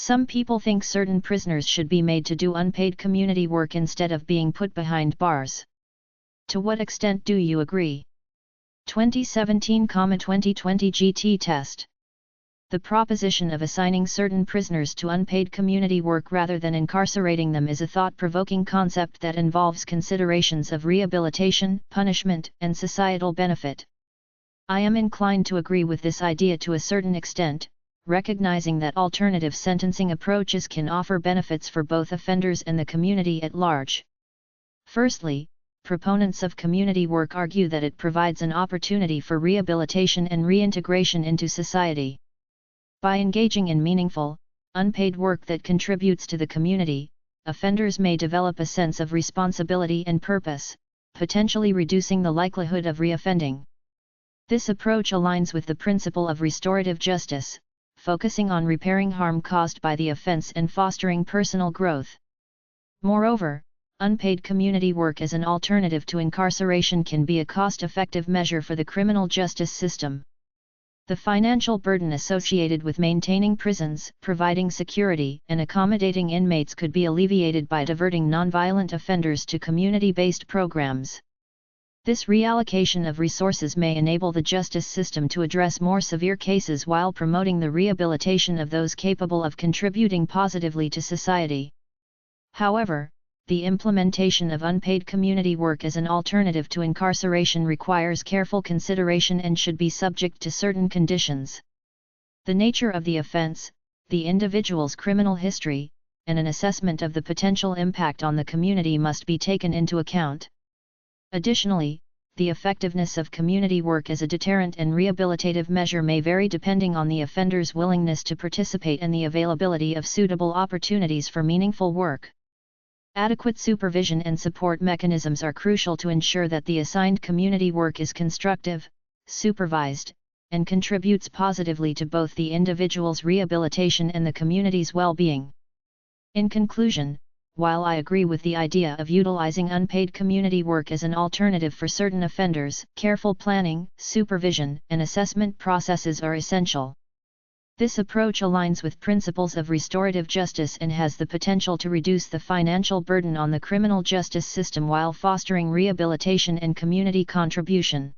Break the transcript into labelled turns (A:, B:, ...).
A: Some people think certain prisoners should be made to do unpaid community work instead of being put behind bars. To what extent do you agree? 2017-2020 GT test. The proposition of assigning certain prisoners to unpaid community work rather than incarcerating them is a thought-provoking concept that involves considerations of rehabilitation, punishment, and societal benefit. I am inclined to agree with this idea to a certain extent, recognizing that alternative sentencing approaches can offer benefits for both offenders and the community at large. Firstly, proponents of community work argue that it provides an opportunity for rehabilitation and reintegration into society. By engaging in meaningful, unpaid work that contributes to the community, offenders may develop a sense of responsibility and purpose, potentially reducing the likelihood of reoffending. This approach aligns with the principle of restorative justice, focusing on repairing harm caused by the offense and fostering personal growth. Moreover, unpaid community work as an alternative to incarceration can be a cost-effective measure for the criminal justice system. The financial burden associated with maintaining prisons, providing security, and accommodating inmates could be alleviated by diverting nonviolent offenders to community-based programs. This reallocation of resources may enable the justice system to address more severe cases while promoting the rehabilitation of those capable of contributing positively to society. However, the implementation of unpaid community work as an alternative to incarceration requires careful consideration and should be subject to certain conditions. The nature of the offense, the individual's criminal history, and an assessment of the potential impact on the community must be taken into account. Additionally, the effectiveness of community work as a deterrent and rehabilitative measure may vary depending on the offender's willingness to participate and the availability of suitable opportunities for meaningful work. Adequate supervision and support mechanisms are crucial to ensure that the assigned community work is constructive, supervised, and contributes positively to both the individual's rehabilitation and the community's well-being. In conclusion, while I agree with the idea of utilizing unpaid community work as an alternative for certain offenders, careful planning, supervision, and assessment processes are essential. This approach aligns with principles of restorative justice and has the potential to reduce the financial burden on the criminal justice system while fostering rehabilitation and community contribution.